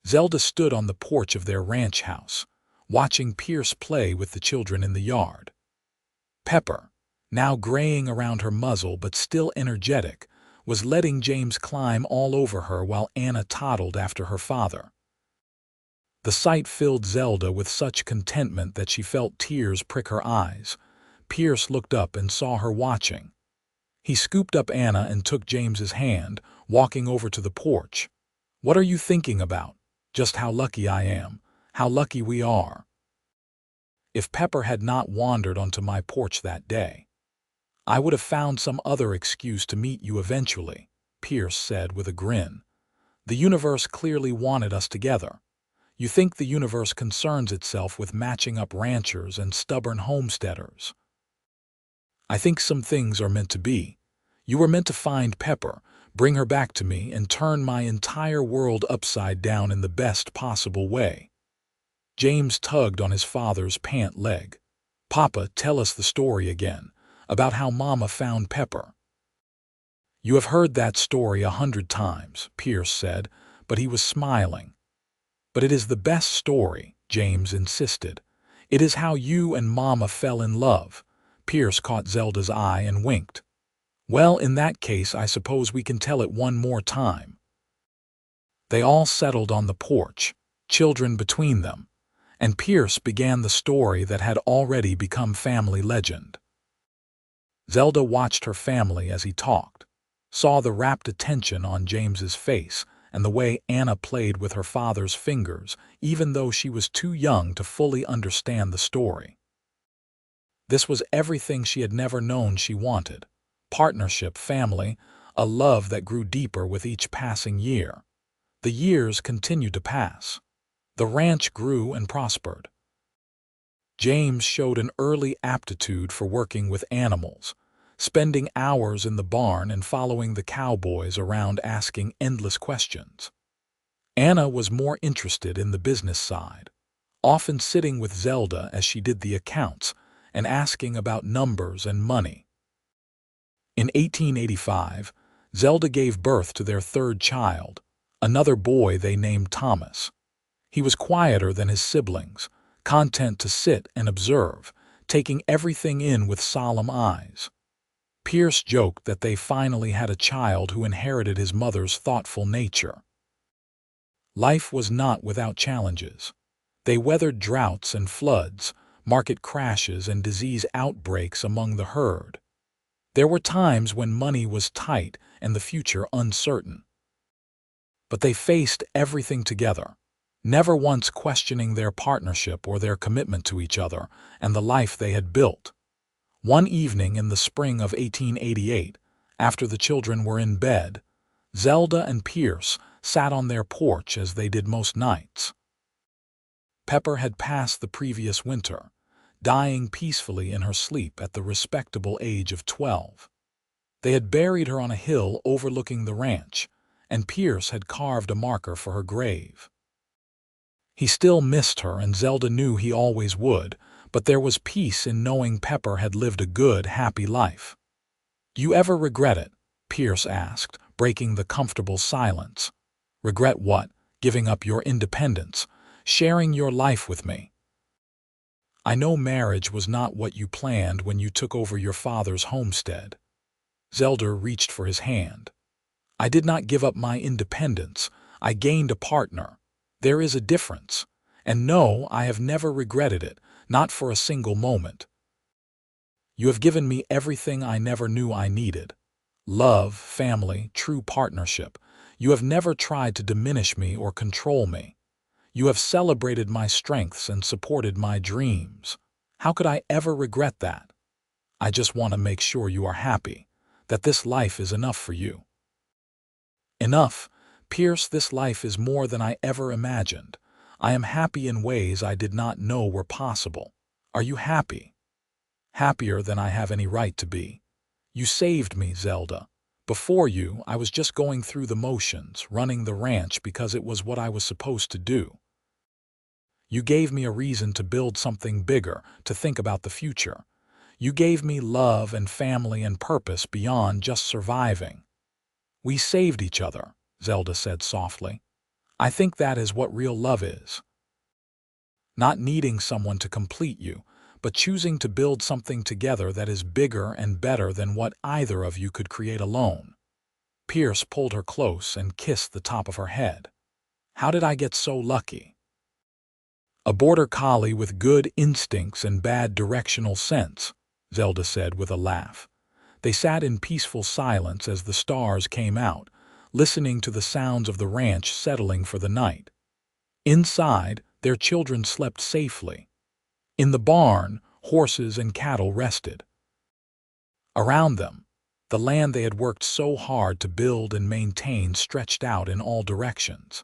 Zelda stood on the porch of their ranch house, watching Pierce play with the children in the yard. Pepper, now graying around her muzzle but still energetic, was letting James climb all over her while Anna toddled after her father. The sight filled Zelda with such contentment that she felt tears prick her eyes. Pierce looked up and saw her watching. He scooped up Anna and took James's hand, walking over to the porch. "What are you thinking about? Just how lucky I am, how lucky we are." "If Pepper had not wandered onto my porch that day, I would have found some other excuse to meet you eventually," Pierce said with a grin. "The universe clearly wanted us together. You think the universe concerns itself with matching up ranchers and stubborn homesteaders? I think some things are meant to be. You were meant to find Pepper, bring her back to me, and turn my entire world upside down in the best possible way." James tugged on his father's pant leg. "Papa, tell us the story again, about how Mama found Pepper." "You have heard that story 100 times, Pierce said, but he was smiling. "But it is the best story," James insisted. "It is how you and Mama fell in love." Pierce caught Zelda's eye and winked. "Well, in that case, I suppose we can tell it one more time." They all settled on the porch, children between them, and Pierce began the story that had already become family legend. Zelda watched her family as he talked, saw the rapt attention on James's face, and the way Anna played with her father's fingers, even though she was too young to fully understand the story. This was everything she had never known she wanted: partnership, family, a love that grew deeper with each passing year. The years continued to pass. The ranch grew and prospered. James showed an early aptitude for working with animals, spending hours in the barn and following the cowboys around asking endless questions. Anna was more interested in the business side, often sitting with Zelda as she did the accounts and asking about numbers and money. In 1885, Zelda gave birth to their third child, another boy they named Thomas. He was quieter than his siblings, content to sit and observe, taking everything in with solemn eyes. Pierce joked that they finally had a child who inherited his mother's thoughtful nature. Life was not without challenges. They weathered droughts and floods, market crashes and disease outbreaks among the herd. There were times when money was tight and the future uncertain. But they faced everything together, never once questioning their partnership or their commitment to each other and the life they had built. One evening in the spring of 1888, after the children were in bed, Zelda and Pierce sat on their porch as they did most nights. Pepper had passed the previous winter, dying peacefully in her sleep at the respectable age of 12. They had buried her on a hill overlooking the ranch, and Pierce had carved a marker for her grave. He still missed her, and Zelda knew he always would, but there was peace in knowing Pepper had lived a good, happy life. "Do you ever regret it?" Pierce asked, breaking the comfortable silence. "Regret what? Giving up your independence, sharing your life with me?" "I know marriage was not what you planned when you took over your father's homestead." Zelda reached for his hand. "I did not give up my independence. I gained a partner. There is a difference. And no, I have never regretted it, not for a single moment. You have given me everything I never knew I needed: love, family, true partnership. You have never tried to diminish me or control me. You have celebrated my strengths and supported my dreams. How could I ever regret that? I just want to make sure you are happy, that this life is enough for you." "Enough, Pierce, this life is more than I ever imagined. I am happy in ways I did not know were possible. Are you happy?" "Happier than I have any right to be. You saved me, Zelda. Before you, I was just going through the motions, running the ranch because it was what I was supposed to do. You gave me a reason to build something bigger, to think about the future. You gave me love and family and purpose beyond just surviving." "We saved each other," Zelda said softly. "I think that is what real love is. Not needing someone to complete you, but choosing to build something together that is bigger and better than what either of you could create alone." Pierce pulled her close and kissed the top of her head. "How did I get so lucky?" "A border collie with good instincts and bad directional sense," Zelda said with a laugh. They sat in peaceful silence as the stars came out, listening to the sounds of the ranch settling for the night. Inside, their children slept safely. In the barn, horses and cattle rested. Around them, the land they had worked so hard to build and maintain stretched out in all directions.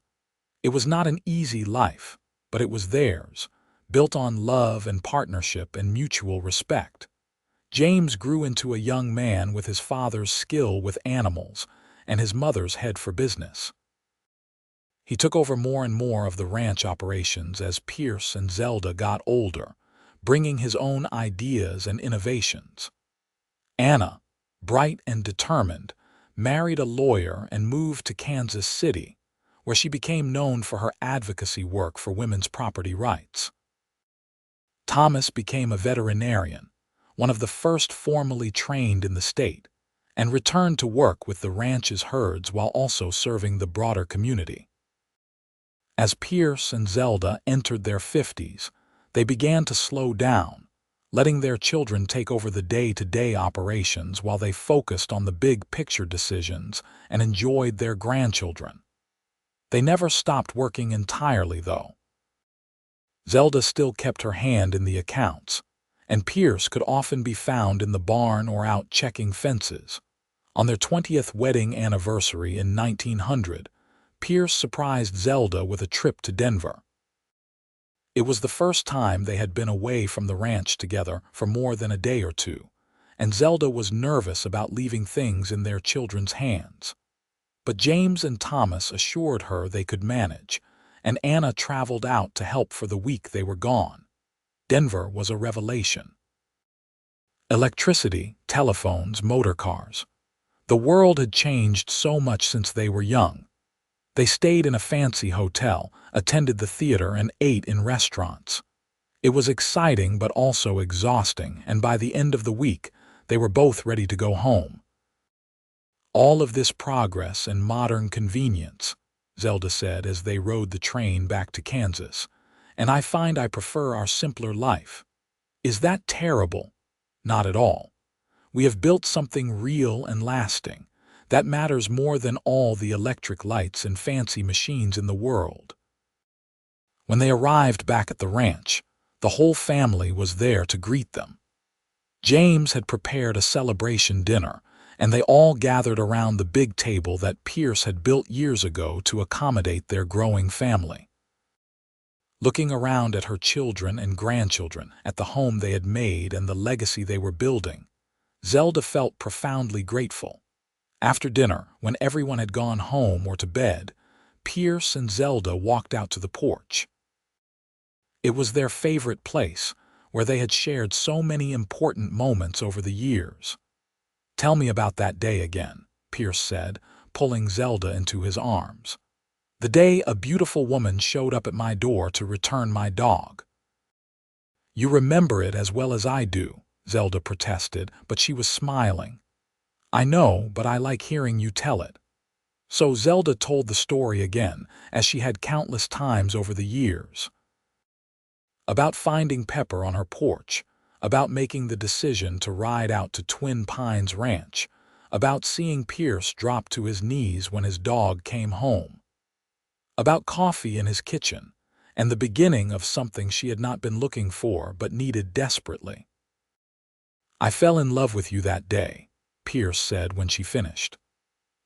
It was not an easy life, but it was theirs, built on love and partnership and mutual respect. James grew into a young man with his father's skill with animals and his mother's head for business. He took over more and more of the ranch operations as Pierce and Zelda got older, bringing his own ideas and innovations. Anna, bright and determined, married a lawyer and moved to Kansas City, where she became known for her advocacy work for women's property rights. Thomas became a veterinarian, one of the first formally trained in the state, and returned to work with the ranch's herds while also serving the broader community. As Pierce and Zelda entered their 50s, they began to slow down, letting their children take over the day-to-day operations while they focused on the big-picture decisions and enjoyed their grandchildren. They never stopped working entirely, though. Zelda still kept her hand in the accounts, and Pierce could often be found in the barn or out checking fences. On their 20th wedding anniversary in 1900, Pierce surprised Zelda with a trip to Denver. It was the first time they had been away from the ranch together for more than a day or two, and Zelda was nervous about leaving things in their children's hands. But James and Thomas assured her they could manage, and Anna traveled out to help for the week they were gone. Denver was a revelation. Electricity, telephones, motor cars. The world had changed so much since they were young. They stayed in a fancy hotel, attended the theater, and ate in restaurants. It was exciting but also exhausting, and by the end of the week, they were both ready to go home. "All of this progress and modern convenience," Zelda said as they rode the train back to Kansas, "and I find I prefer our simpler life. Is that terrible? Not at all. We have built something real and lasting. That matters more than all the electric lights and fancy machines in the world." When they arrived back at the ranch, the whole family was there to greet them. James had prepared a celebration dinner, and they all gathered around the big table that Pierce had built years ago to accommodate their growing family. Looking around at her children and grandchildren, at the home they had made and the legacy they were building, Zelda felt profoundly grateful. After dinner, when everyone had gone home or to bed, Pierce and Zelda walked out to the porch. It was their favorite place, where they had shared so many important moments over the years. "Tell me about that day again," Pierce said, pulling Zelda into his arms. "The day a beautiful woman showed up at my door to return my dog." "You remember it as well as I do," Zelda protested, but she was smiling. "I know, but I like hearing you tell it." So Zelda told the story again, as she had countless times over the years. About finding Pepper on her porch, about making the decision to ride out to Twin Pines Ranch, about seeing Pierce drop to his knees when his dog came home, about coffee in his kitchen, and the beginning of something she had not been looking for but needed desperately. "I fell in love with you that day," Pierce said when she finished.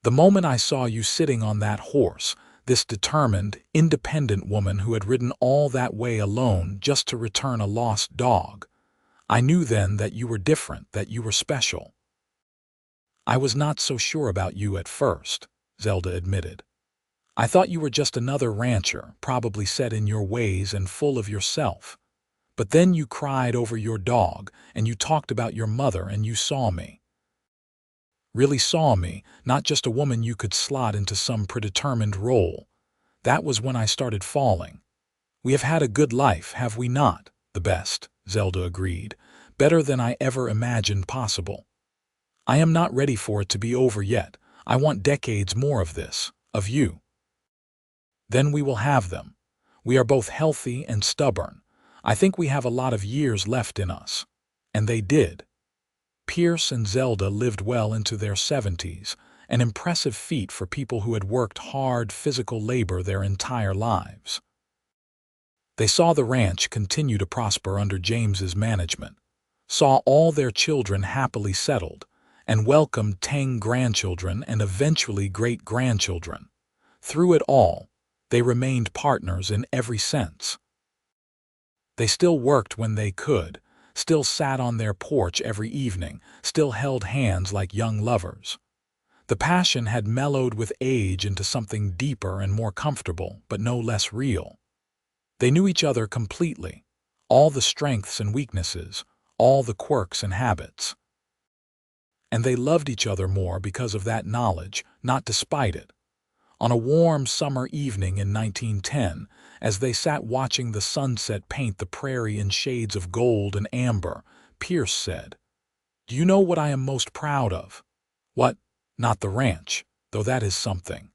"The moment I saw you sitting on that horse, this determined, independent woman who had ridden all that way alone just to return a lost dog, I knew then that you were different, that you were special." "I was not so sure about you at first," Zelda admitted. "I thought you were just another rancher, probably set in your ways and full of yourself. But then you cried over your dog, and you talked about your mother, and you saw me. Really saw me, not just a woman you could slot into some predetermined role. That was when I started falling. We have had a good life, have we not?" "The best," Zelda agreed. "Better than I ever imagined possible. I am not ready for it to be over yet. I want decades more of this, of you. Then we will have them. We are both healthy and stubborn. I think we have a lot of years left in us." And they did. Pierce and Zelda lived well into their 70s, an impressive feat for people who had worked hard physical labor their entire lives. They saw the ranch continue to prosper under James's management, saw all their children happily settled, and welcomed 10 grandchildren and eventually great-grandchildren. Through it all, they remained partners in every sense. They still worked when they could, still sat on their porch every evening, still held hands like young lovers. The passion had mellowed with age into something deeper and more comfortable, but no less real. They knew each other completely, all the strengths and weaknesses, all the quirks and habits. And they loved each other more because of that knowledge, not despite it. On a warm summer evening in 1910, as they sat watching the sunset paint the prairie in shades of gold and amber, Pierce said, "Do you know what I am most proud of?" "What?" "Not the ranch, though that is something.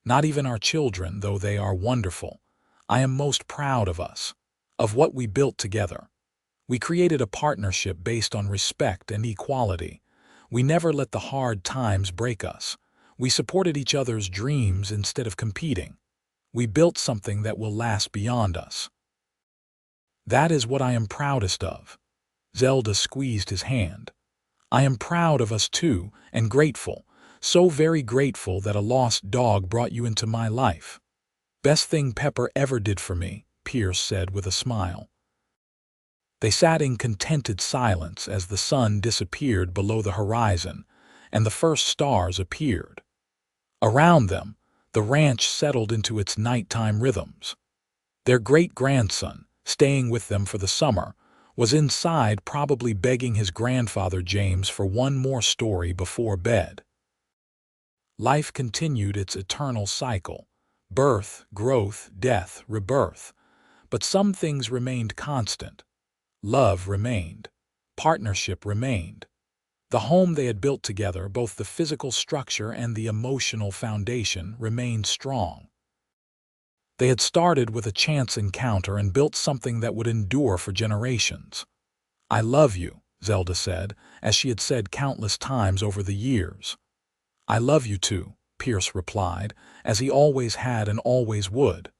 Not even our children, though they are wonderful. I am most proud of us, of what we built together. We created a partnership based on respect and equality. We never let the hard times break us. We supported each other's dreams instead of competing. We built something that will last beyond us. That is what I am proudest of." Zelda squeezed his hand. "I am proud of us too, and grateful, so very grateful that a lost dog brought you into my life." "Best thing Pepper ever did for me," Pierce said with a smile. They sat in contented silence as the sun disappeared below the horizon and the first stars appeared. Around them, the ranch settled into its nighttime rhythms. Their great-grandson, staying with them for the summer, was inside probably begging his grandfather James for one more story before bed. Life continued its eternal cycle: birth, growth, death, rebirth. But some things remained constant. Love remained. Partnership remained. The home they had built together, both the physical structure and the emotional foundation, remained strong. They had started with a chance encounter and built something that would endure for generations. "I love you," Zelda said, as she had said countless times over the years. "I love you too," Pierce replied, as he always had and always would.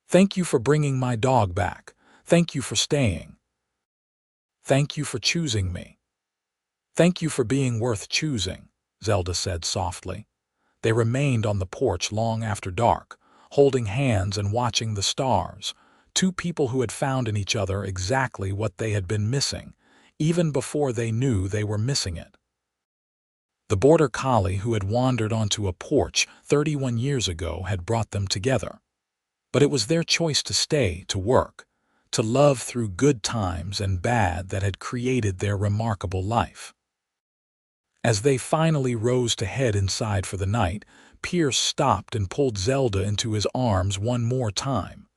"Thank you for bringing my dog back. Thank you for staying. Thank you for choosing me." "Thank you for being worth choosing," Zelda said softly. They remained on the porch long after dark, holding hands and watching the stars, two people who had found in each other exactly what they had been missing, even before they knew they were missing it. The border collie who had wandered onto a porch 31 years ago had brought them together. But it was their choice to stay, to work, to love through good times and bad that had created their remarkable life. As they finally rose to head inside for the night, Pierce stopped and pulled Zelda into his arms one more time.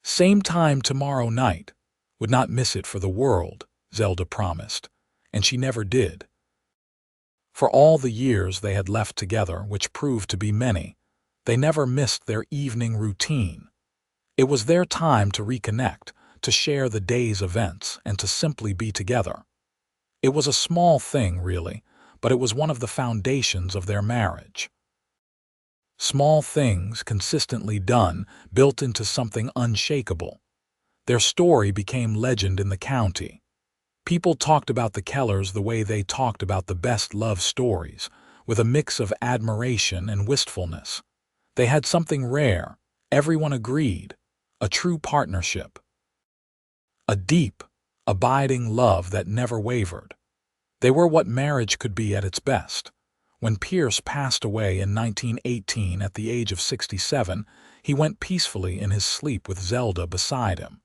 "Same time tomorrow night. Would not miss it for the world," Zelda promised, and she never did. For all the years they had left together, which proved to be many, they never missed their evening routine. It was their time to reconnect, to share the day's events, and to simply be together. It was a small thing, really, but it was one of the foundations of their marriage. Small things, consistently done, built into something unshakable. Their story became legend in the county. People talked about the Kellers the way they talked about the best love stories, with a mix of admiration and wistfulness. They had something rare, everyone agreed, a true partnership. A deep, abiding love that never wavered. They were what marriage could be at its best. When Pierce passed away in 1918 at the age of 67, he went peacefully in his sleep with Zelda beside him.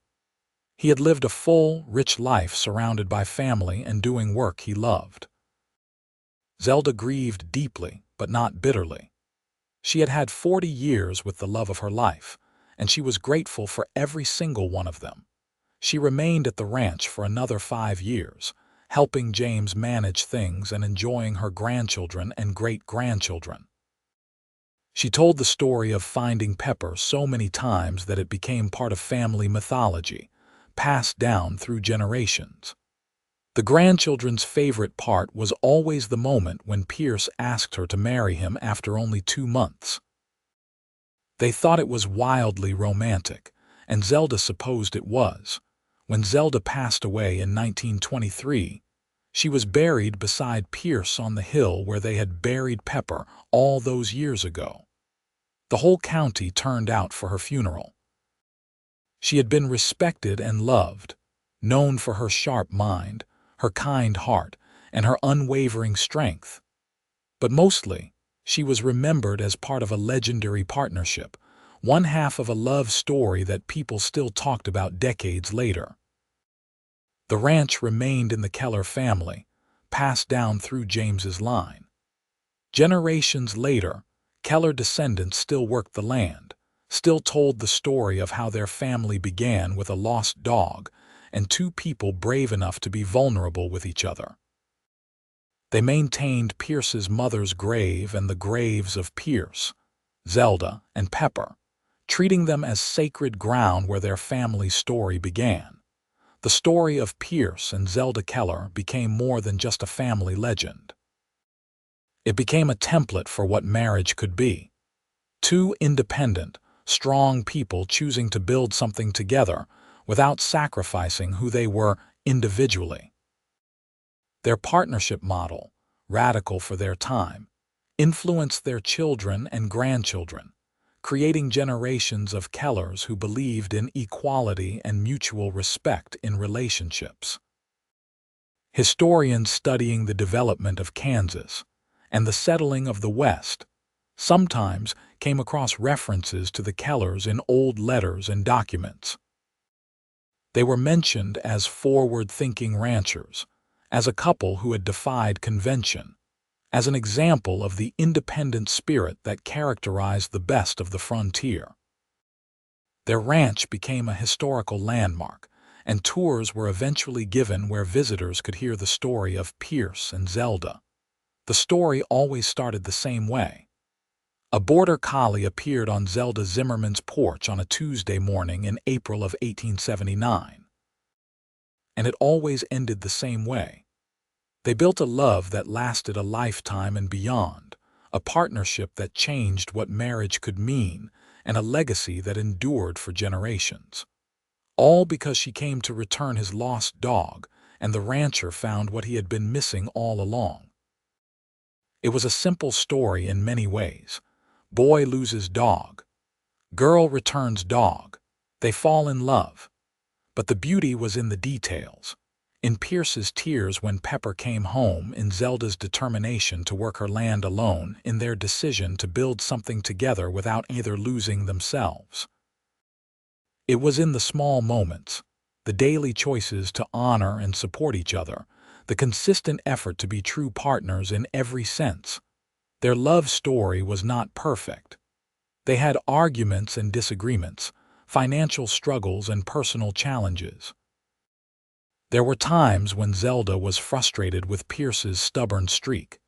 He had lived a full, rich life surrounded by family and doing work he loved. Zelda grieved deeply, but not bitterly. She had had 40 years with the love of her life, and she was grateful for every single one of them. She remained at the ranch for another 5 years, helping James manage things and enjoying her grandchildren and great-grandchildren. She told the story of finding Pepper so many times that it became part of family mythology, passed down through generations. The grandchildren's favorite part was always the moment when Pierce asked her to marry him after only 2 months. They thought it was wildly romantic, and Zelda supposed it was. When Zelda passed away in 1923, she was buried beside Pierce on the hill where they had buried Pepper all those years ago. The whole county turned out for her funeral. She had been respected and loved, known for her sharp mind, her kind heart, and her unwavering strength. But mostly, she was remembered as part of a legendary partnership, one half of a love story that people still talked about decades later. The ranch remained in the Keller family, passed down through James's line. Generations later, Keller descendants still worked the land, still told the story of how their family began with a lost dog and 2 people brave enough to be vulnerable with each other. They maintained Pierce's mother's grave and the graves of Pierce, Zelda, and Pepper, treating them as sacred ground where their family story began. The story of Pierce and Zelda Keller became more than just a family legend. It became a template for what marriage could be. 2 independent, strong people choosing to build something together without sacrificing who they were individually. Their partnership model, radical for their time, influenced their children and grandchildren, creating generations of Kellers who believed in equality and mutual respect in relationships. Historians studying the development of Kansas and the settling of the West sometimes came across references to the Kellers in old letters and documents. They were mentioned as forward-thinking ranchers, as a couple who had defied convention, as an example of the independent spirit that characterized the best of the frontier. Their ranch became a historical landmark, and tours were eventually given where visitors could hear the story of Pierce and Zelda. The story always started the same way. A border collie appeared on Zelda Zimmerman's porch on a Tuesday morning in April of 1879. And it always ended the same way. They built a love that lasted a lifetime and beyond, a partnership that changed what marriage could mean, and a legacy that endured for generations. All because she came to return his lost dog, and the rancher found what he had been missing all along. It was a simple story in many ways. Boy loses dog. Girl returns dog. They fall in love. But the beauty was in the details. In Pierce's tears when Pepper came home, in Zelda's determination to work her land alone, in their decision to build something together without either losing themselves. It was in the small moments, the daily choices to honor and support each other, the consistent effort to be true partners in every sense. Their love story was not perfect. They had arguments and disagreements, financial struggles and personal challenges. There were times when Zelda was frustrated with Pierce's stubborn streak,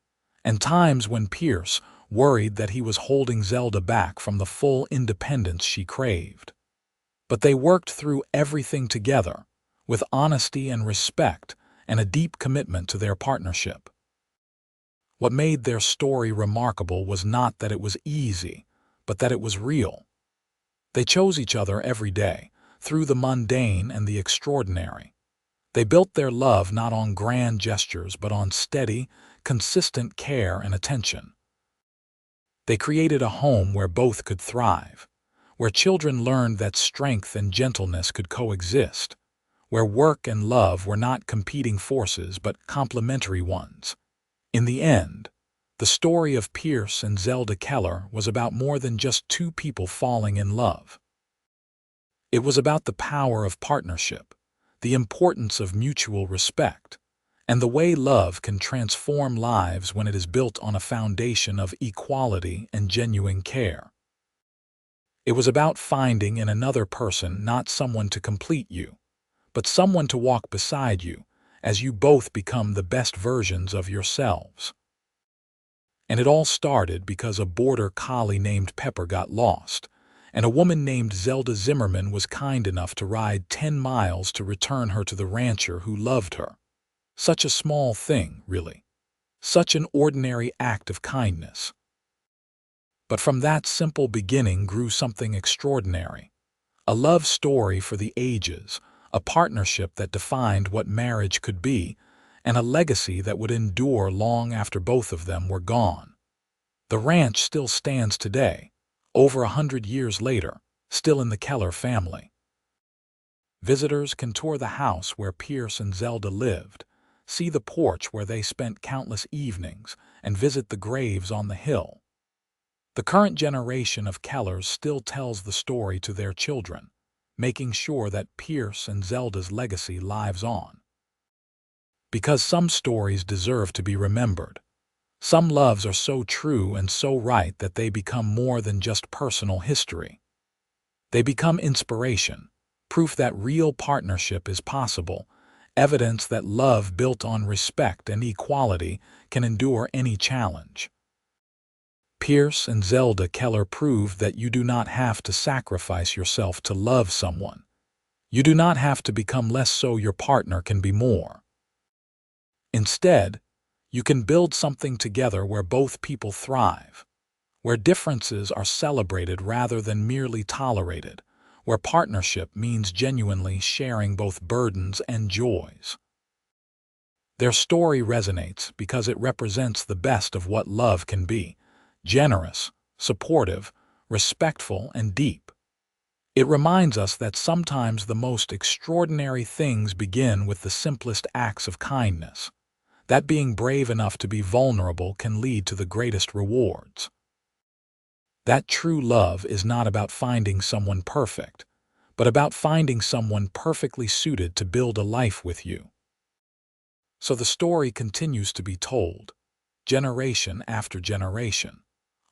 and times when Pierce worried that he was holding Zelda back from the full independence she craved. But they worked through everything together, with honesty and respect and a deep commitment to their partnership. What made their story remarkable was not that it was easy, but that it was real. They chose each other every day, through the mundane and the extraordinary. They built their love not on grand gestures, but on steady, consistent care and attention. They created a home where both could thrive, where children learned that strength and gentleness could coexist, where work and love were not competing forces but complementary ones. In the end, the story of Pierce and Zelda Keller was about more than just two people falling in love. It was about the power of partnership, the importance of mutual respect, and the way love can transform lives when it is built on a foundation of equality and genuine care. It was about finding in another person not someone to complete you, but someone to walk beside you as you both become the best versions of yourselves. And it all started because a border collie named Pepper got lost, and a woman named Zelda Zimmerman was kind enough to ride 10 miles to return her to the rancher who loved her. Such a small thing, really. Such an ordinary act of kindness. But from that simple beginning grew something extraordinary. A love story for the ages, a partnership that defined what marriage could be, and a legacy that would endure long after both of them were gone. The ranch still stands today, over 100 years later, still in the Keller family. Visitors can tour the house where Pierce and Zelda lived, see the porch where they spent countless evenings, and visit the graves on the hill. The current generation of Kellers still tells the story to their children, making sure that Pierce and Zelda's legacy lives on. Because some stories deserve to be remembered. Some loves are so true and so right that they become more than just personal history. They become inspiration, proof that real partnership is possible, evidence that love built on respect and equality can endure any challenge. Pierce and Zelda Keller proved that you do not have to sacrifice yourself to love someone. You do not have to become less so your partner can be more. Instead, you can build something together where both people thrive, where differences are celebrated rather than merely tolerated, where partnership means genuinely sharing both burdens and joys. Their story resonates because it represents the best of what love can be: generous, supportive, respectful, and deep. It reminds us that sometimes the most extraordinary things begin with the simplest acts of kindness, that being brave enough to be vulnerable can lead to the greatest rewards. That true love is not about finding someone perfect, but about finding someone perfectly suited to build a life with you. So the story continues to be told, generation after generation,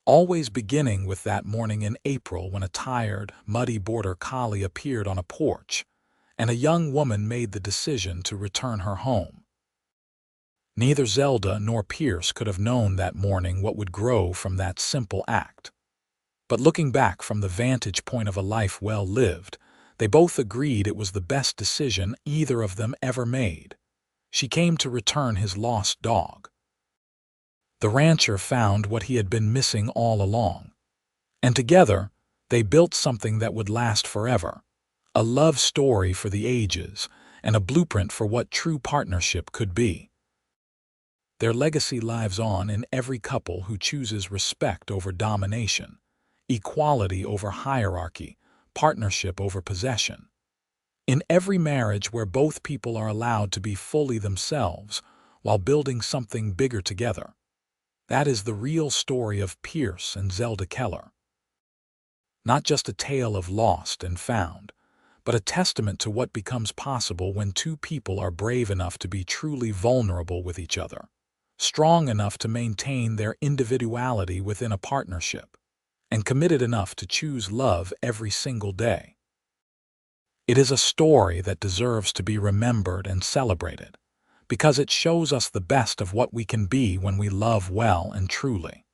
always beginning with that morning in April when a tired, muddy border collie appeared on a porch, and a young woman made the decision to return her home. Neither Zelda nor Pierce could have known that morning what would grow from that simple act. But looking back from the vantage point of a life well lived, they both agreed it was the best decision either of them ever made. She came to return his lost dog. The rancher found what he had been missing all along, and together they built something that would last forever, a love story for the ages and a blueprint for what true partnership could be. Their legacy lives on in every couple who chooses respect over domination, equality over hierarchy, partnership over possession. In every marriage where both people are allowed to be fully themselves while building something bigger together. That is the real story of Pierce and Zelda Keller. Not just a tale of lost and found, but a testament to what becomes possible when two people are brave enough to be truly vulnerable with each other, strong enough to maintain their individuality within a partnership, and committed enough to choose love every single day. It is a story that deserves to be remembered and celebrated, because it shows us the best of what we can be when we love well and truly.